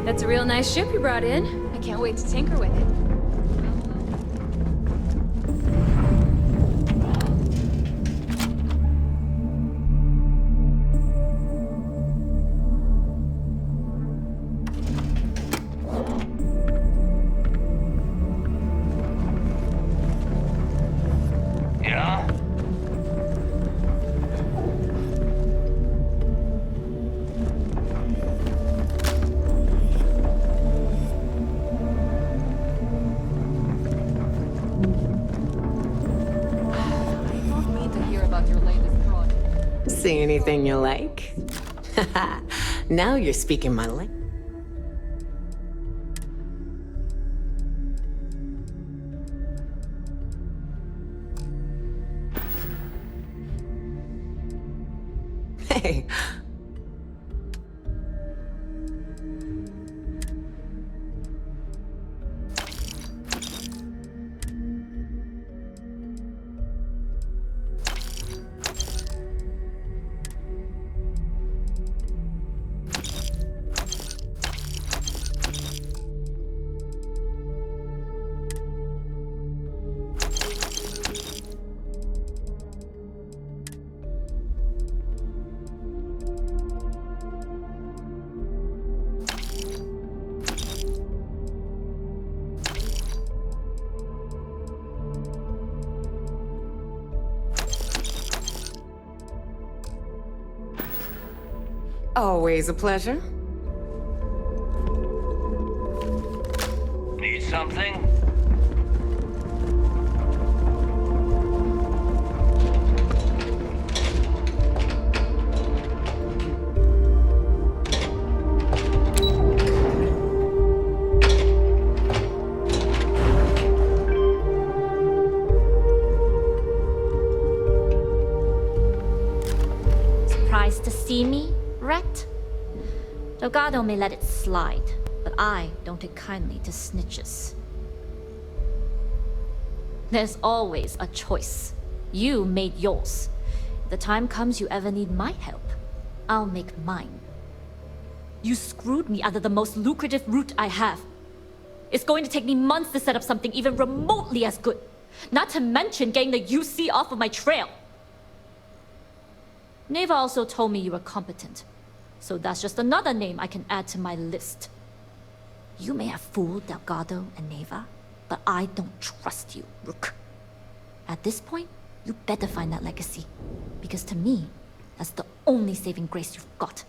That's a real nice ship you brought in. I can't wait to tinker with it. Yeah? See anything you like? Now you're speaking my language. Hey. Always a pleasure. Need something? Surprised to see me, Rat? Delgado may let it slide, but I don't take kindly to snitches. There's always a choice. You made yours. If the time comes you ever need my help, I'll make mine. You screwed me out of the most lucrative route I have. It's going to take me months to set up something even remotely as good. Not to mention getting the UC off of my trail. Neva also told me you were competent. So that's just another name I can add to my list. You may have fooled Delgado and Neva, but I don't trust you, Rook. At this point, you better find that legacy. Because to me, that's the only saving grace you've got.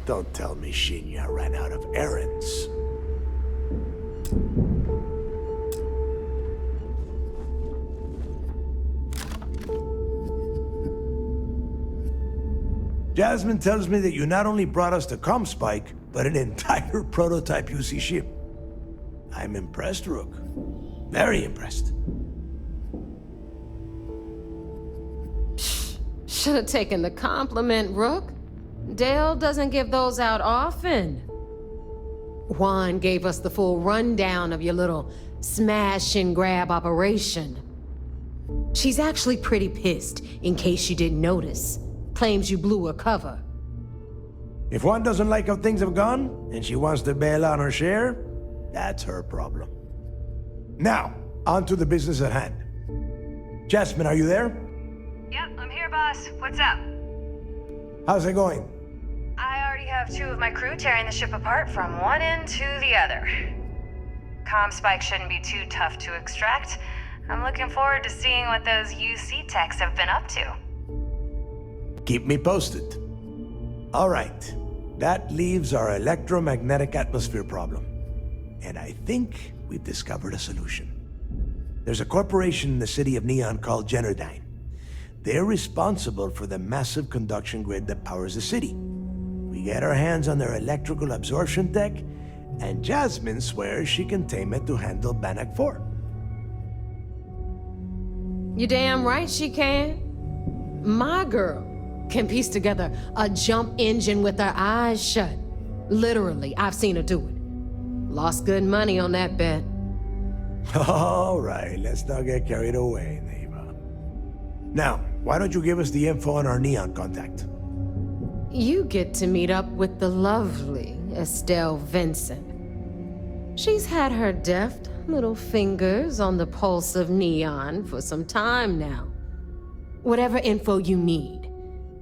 Don't tell me Shinya ran out of errands. Jasmine tells me that you not only brought us the Comspike, but an entire prototype UC ship. I'm impressed, Rook. Very impressed. Should have taken the compliment, Rook. Dale doesn't give those out often. Juan gave us the full rundown of your little smash and grab operation. She's actually pretty pissed, in case you didn't notice. Claims you blew her cover. If Juan doesn't like how things have gone, and she wants to bail on her share, that's her problem. Now, on to the business at hand. Jasmine, are you there? Yep, I'm here, boss. What's up? How's it going? I already have 2 of my crew tearing the ship apart from one end to the other. Comspike shouldn't be too tough to extract. I'm looking forward to seeing what those UC techs have been up to. Keep me posted. All right, that leaves our electromagnetic atmosphere problem. And I think we've discovered a solution. There's a corporation in the city of Neon called Generdyne. They're responsible for the massive conduction grid that powers the city. We get our hands on their electrical absorption tech, and Jasmine swears she can tame it to handle Bannock 4. You damn right she can. My girl can piece together a jump engine with her eyes shut. Literally, I've seen her do it. Lost good money on that bet. All right, let's not get carried away, Neva. Now, why don't you give us the info on our Neon contact? You get to meet up with the lovely Estelle Vincent. She's had her deft little fingers on the pulse of Neon for some time now. Whatever info you need,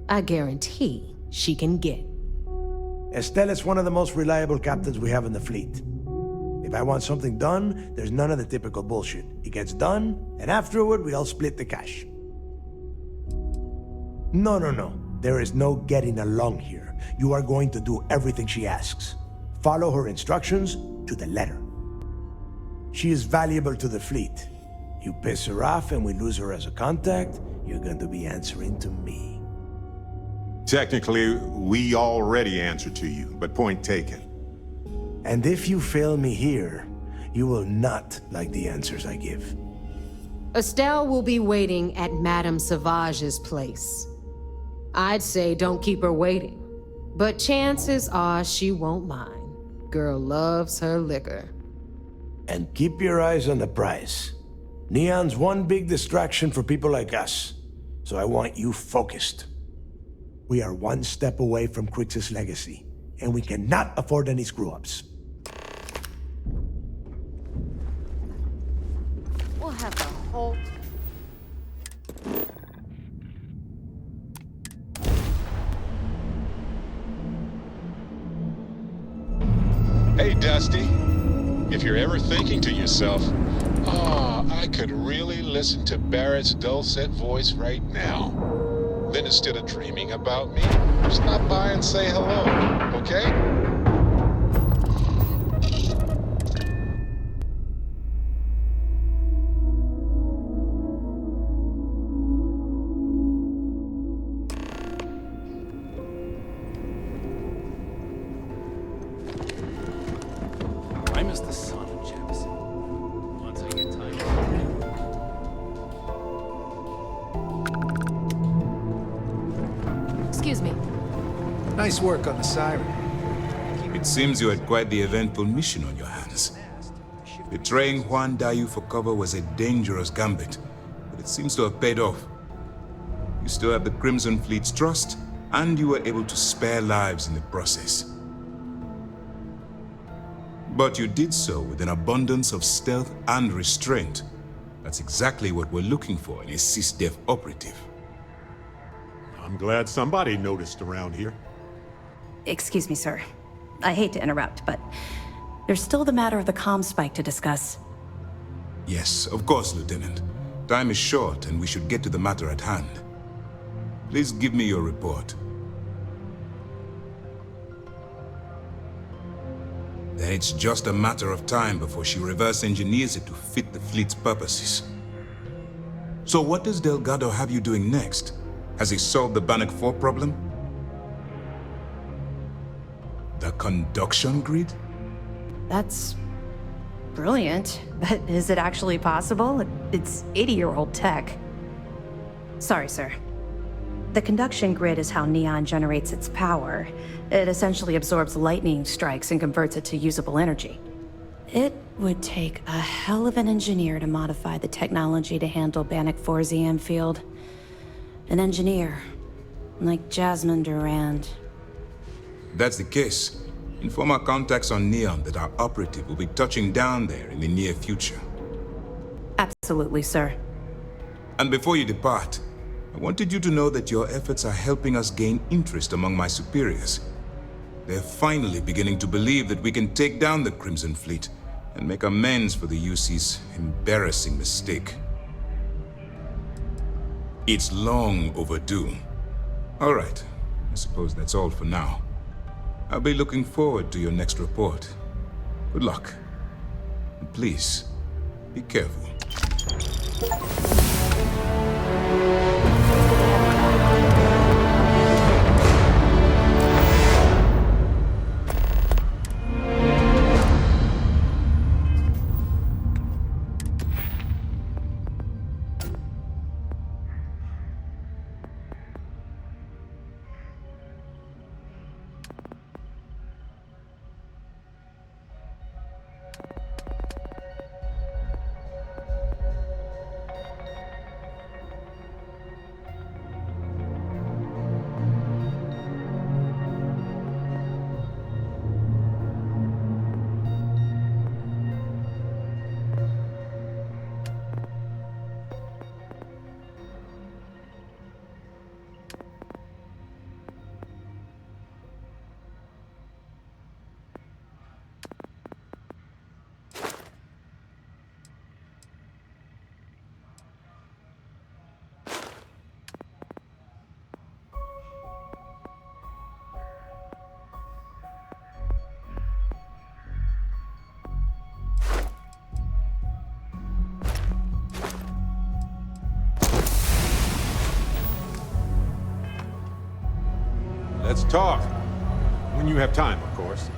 I guarantee she can get. Estelle is one of the most reliable captains we have in the fleet. If I want something done, there's none of the typical bullshit. It gets done, and afterward, we all split the cash. No. There is no getting along here. You are going to do everything she asks. Follow her instructions to the letter. She is valuable to the fleet. You piss her off and we lose her as a contact, you're going to be answering to me. Technically, we already answer to you, but point taken. And if you fail me here, you will not like the answers I give. Estelle will be waiting at Madame Savage's place. I'd say don't keep her waiting, but chances are she won't mind. Girl loves her liquor. And keep your eyes on the prize. Neon's one big distraction for people like us, so I want you focused. We are one step away from Crix's legacy, and we cannot afford any screw-ups. We'll have the whole... Hey, Dusty. If you're ever thinking to yourself, I could really listen to Barrett's dulcet voice right now, then instead of dreaming about me, stop by and say hello, okay? I miss the sun in Jefferson. Once I get time. Excuse me. Nice work on the siren. It seems you had quite the eventful mission on your hands. Betraying Juan Dayu for cover was a dangerous gambit, but it seems to have paid off. You still have the Crimson Fleet's trust, and you were able to spare lives in the process. But you did so with an abundance of stealth and restraint. That's exactly what we're looking for in a SysDef operative. I'm glad somebody noticed around here. Excuse me, sir. I hate to interrupt, but there's still the matter of the comm spike to discuss. Yes, of course, Lieutenant. Time is short, and we should get to the matter at hand. Please give me your report. Then it's just a matter of time before she reverse engineers it to fit the fleet's purposes. So what does Delgado have you doing next? Has he solved the Bannock 4 problem? The conduction grid? That's brilliant, but is it actually possible? It's 80-year-old tech. Sorry, sir. The conduction grid is how Neon generates its power. It essentially absorbs lightning strikes and converts it to usable energy. It would take a hell of an engineer to modify the technology to handle Bannock 4's EM field. An engineer, like Jasmine Durand. That's the case. Inform our contacts on Neon that our operative will be touching down there in the near future. Absolutely, sir. And before you depart, I wanted you to know that your efforts are helping us gain interest among my superiors. They're finally beginning to believe that we can take down the Crimson Fleet and make amends for the UC's embarrassing mistake. It's long overdue. All right, I suppose that's all for now. I'll be looking forward to your next report. Good luck. And please, be careful. Let's talk. When you have time, of course.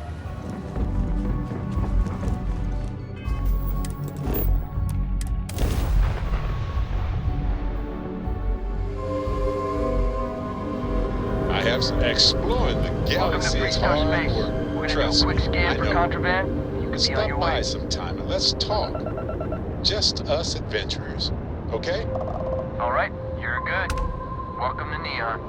I have some exploring the galaxy is hard work. Trust me, I know. You can stop by sometime and let's talk. Just us adventurers, okay? All right, you're good. Welcome to Neon.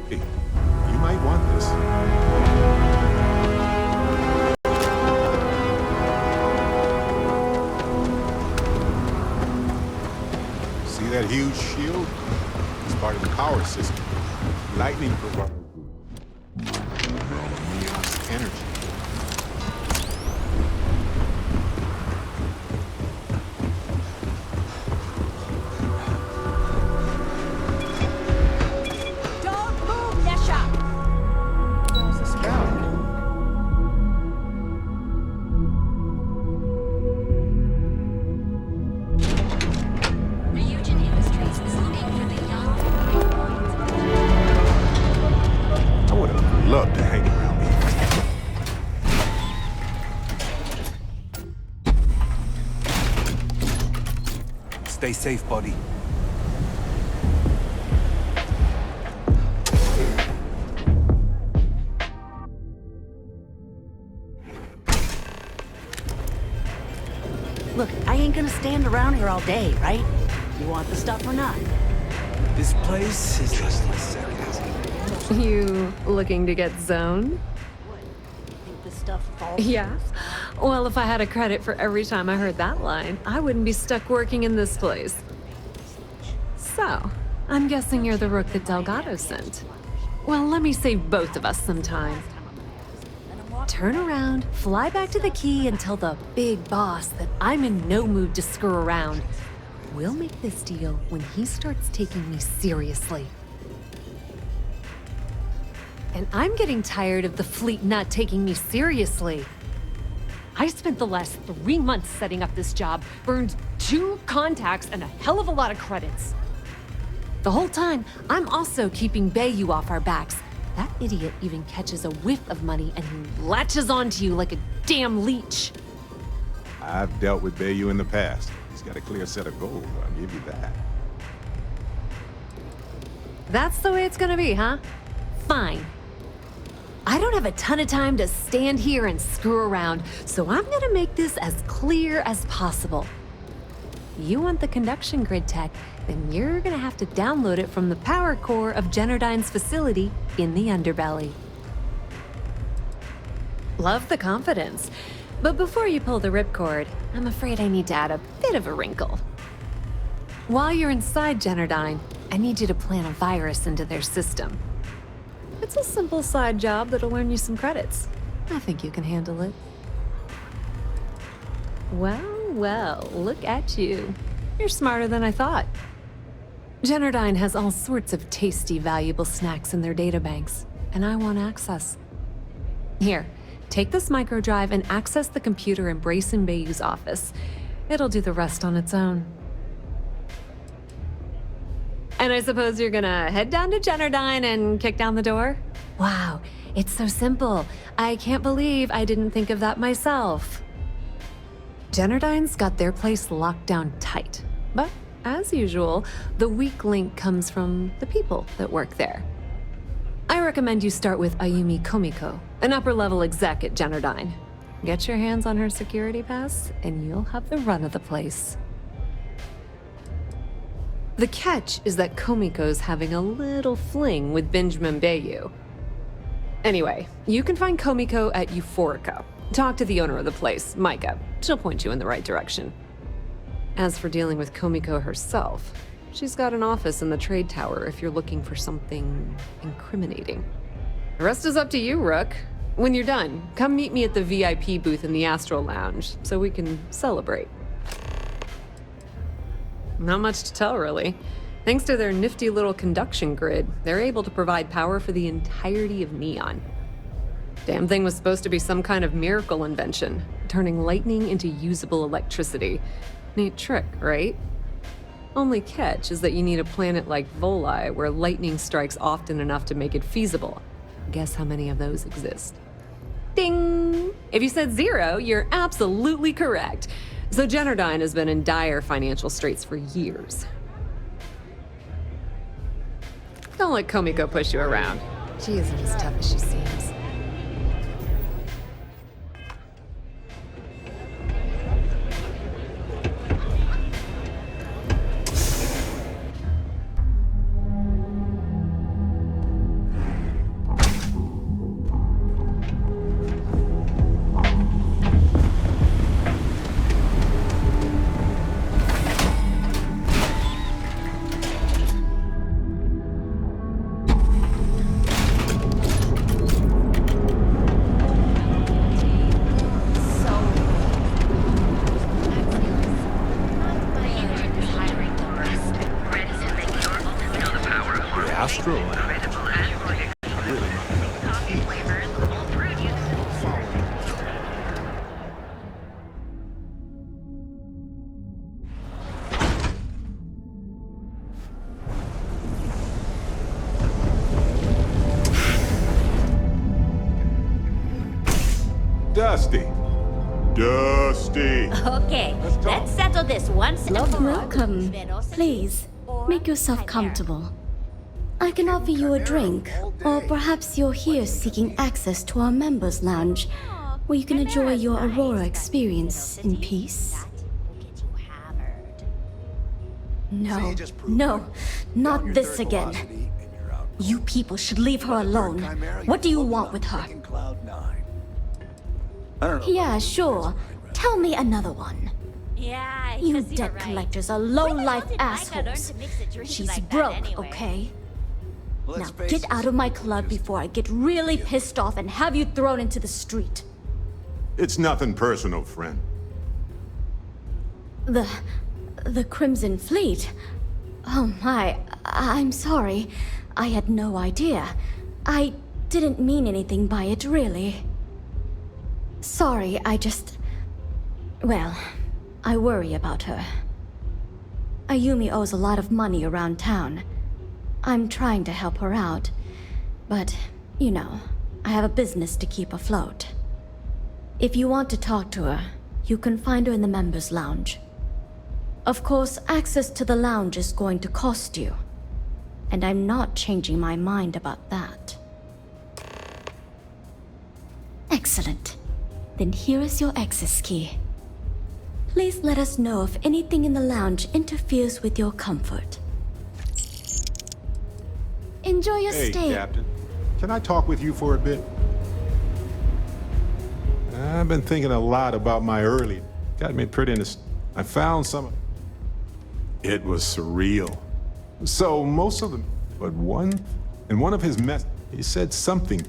Hey, you might want this. See that huge shield? It's part of the power system. Lightning provides Neon's energy. Don't move, Nesha! How's this about? Ryujin Industries is looking for the young. I would have loved to hang around here. Stay safe, buddy. Look, I ain't gonna stand around here all day, right? You want the stuff or not? This place is just like sarcasm. You looking to get zoned? Think this stuff falls? Yeah. Well, if I had a credit for every time I heard that line, I wouldn't be stuck working in this place. So, I'm guessing you're the rook that Delgado sent. Well, let me save both of us some time. Turn around, fly back to the key, and tell the big boss that I'm in no mood to screw around. We'll make this deal when he starts taking me seriously. And I'm getting tired of the fleet not taking me seriously. I spent the last 3 months setting up this job, burned 2 contacts and a hell of a lot of credits. The whole time, I'm also keeping Bayou off our backs. That idiot even catches a whiff of money and he latches onto you like a damn leech. I've dealt with Bayou in the past. He's got a clear set of goals, I'll give you that. That's the way it's gonna be, huh? Fine. I don't have a ton of time to stand here and screw around, so I'm gonna make this as clear as possible. You want the conduction grid tech, then you're gonna have to download it from the power core of Generdyne's facility in the underbelly. Love the confidence. But before you pull the ripcord, I'm afraid I need to add a bit of a wrinkle. While you're inside Generdyne, I need you to plant a virus into their system. It's a simple side job that'll earn you some credits. I think you can handle it. Well, look at you. You're smarter than I thought. Generdyne has all sorts of tasty, valuable snacks in their databanks, and I want access. Here, take this microdrive and access the computer in Brayson Bayou's office. It'll do the rest on its own. And I suppose you're gonna head down to Generdyne and kick down the door? Wow, it's so simple. I can't believe I didn't think of that myself. Generdyne's got their place locked down tight. But, as usual, the weak link comes from the people that work there. I recommend you start with Ayumi Komiko, an upper-level exec at Generdyne. Get your hands on her security pass, and you'll have the run of the place. The catch is that Komiko's having a little fling with Benjamin Bayou. Anyway, you can find Komiko at Euphorica, Talk to the owner of the place, Micah. She'll point you in the right direction. As for dealing with Komiko herself, she's got an office in the trade tower if you're looking for something incriminating. The rest is up to you, Rook. When you're done, come meet me at the VIP booth in the Astral Lounge so we can celebrate. Not much to tell, really. Thanks to their nifty little conduction grid, they're able to provide power for the entirety of Neon. Damn thing was supposed to be some kind of miracle invention, turning lightning into usable electricity. Neat trick, right? Only catch is that you need a planet like Voli where lightning strikes often enough to make it feasible. Guess how many of those exist? Ding! If you said 0, you're absolutely correct. So Generdyne has been in dire financial straits for years. Don't let Komiko push you around. She isn't as tough as she seems. Dusty. Okay, let's settle this once and for all. Welcome. Please, make yourself comfortable. I can offer you a drink, or perhaps you're here seeking access to our members' lounge, where you can enjoy your Aurora experience in peace. No, no, not this again. You people should leave her alone. What do you want with her? Yeah, sure. Tell me another one. Yeah, You debt collectors are low-life assholes. She's broke, okay? Now get out of my club before I get really pissed off and have you thrown into the street. It's nothing personal, friend. The Crimson Fleet? Oh my, I'm sorry. I had no idea. I didn't mean anything by it, really. Sorry, well, I worry about her. Ayumi owes a lot of money around town. I'm trying to help her out, but, you know, I have a business to keep afloat. If you want to talk to her, you can find her in the members' lounge. Of course, access to the lounge is going to cost you, and I'm not changing my mind about that. Excellent. Then here is your access key. Please let us know if anything in the lounge interferes with your comfort. Enjoy your stay. Hey, Captain. Can I talk with you for a bit? I've been thinking a lot about my early. Got me pretty in this. I found some. It was surreal. So most of them, but one of his he said something.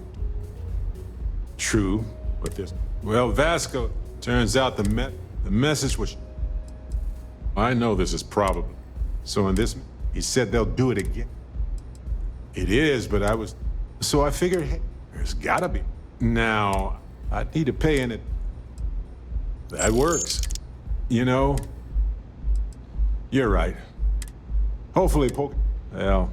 True, but this. Well, Vasco, turns out the message was. I know this is probably. So in this, he said they'll do it again. It is, but so I figured, hey, there's gotta be. Now, I need to pay in it. That works. You know, you're right. Hopefully, well.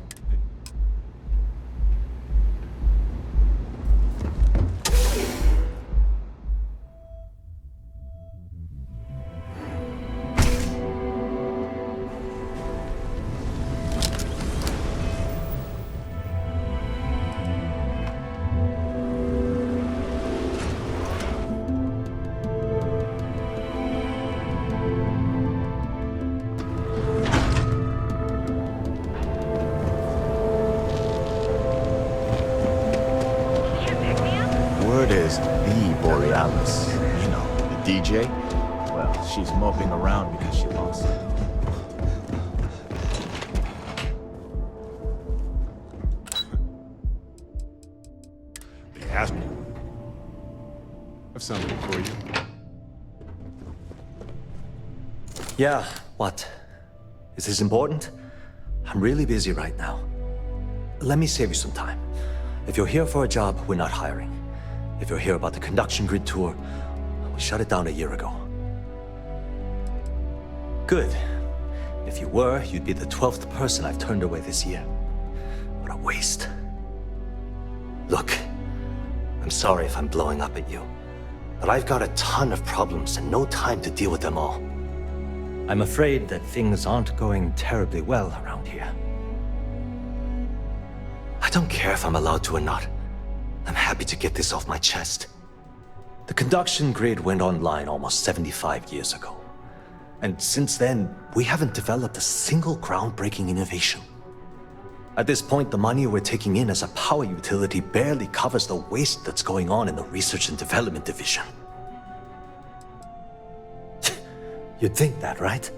Word is the Borealis. DJ? Well, she's moping around because she lost it. They asked me. I have something for you. Yeah, what? Is this important? I'm really busy right now. Let me save you some time. If you're here for a job, we're not hiring. If you're here about the conduction grid tour, we shut it down a year ago. Good. If you were, you'd be the 12th person I've turned away this year. What a waste. Look, I'm sorry if I'm blowing up at you, but I've got a ton of problems and no time to deal with them all. I'm afraid that things aren't going terribly well around here. I don't care if I'm allowed to or not. I'm happy to get this off my chest. The conduction grid went online almost 75 years ago. And since then, we haven't developed a single groundbreaking innovation. At this point, the money we're taking in as a power utility barely covers the waste that's going on in the research and development division. You'd think that, right?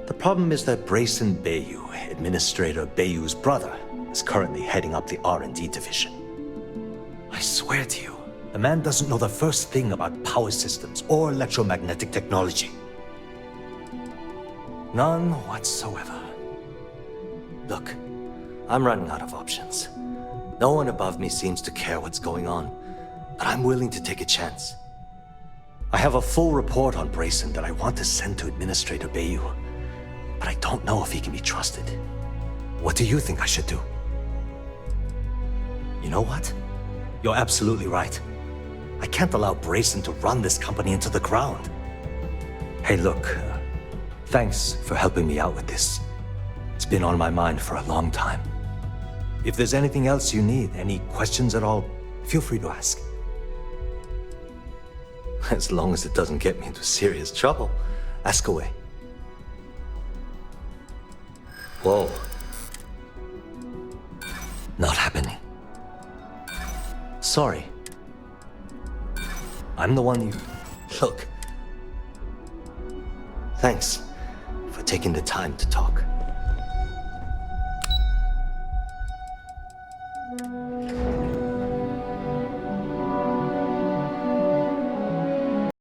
The problem is that Brayson Bayou, Administrator Bayou's brother, is currently heading up the R&D division. I swear to you, the man doesn't know the first thing about power systems or electromagnetic technology. None whatsoever. Look, I'm running out of options. No one above me seems to care what's going on, but I'm willing to take a chance. I have a full report on Brayson that I want to send to Administrator Bayou, but I don't know if he can be trusted. What do you think I should do? You know what? You're absolutely right. I can't allow Brayson to run this company into the ground. Hey, look, thanks for helping me out with this. It's been on my mind for a long time. If there's anything else you need, any questions at all, feel free to ask. As long as it doesn't get me into serious trouble, ask away. Whoa. Not happening. Sorry. I'm the one you... Look. Thanks for taking the time to talk.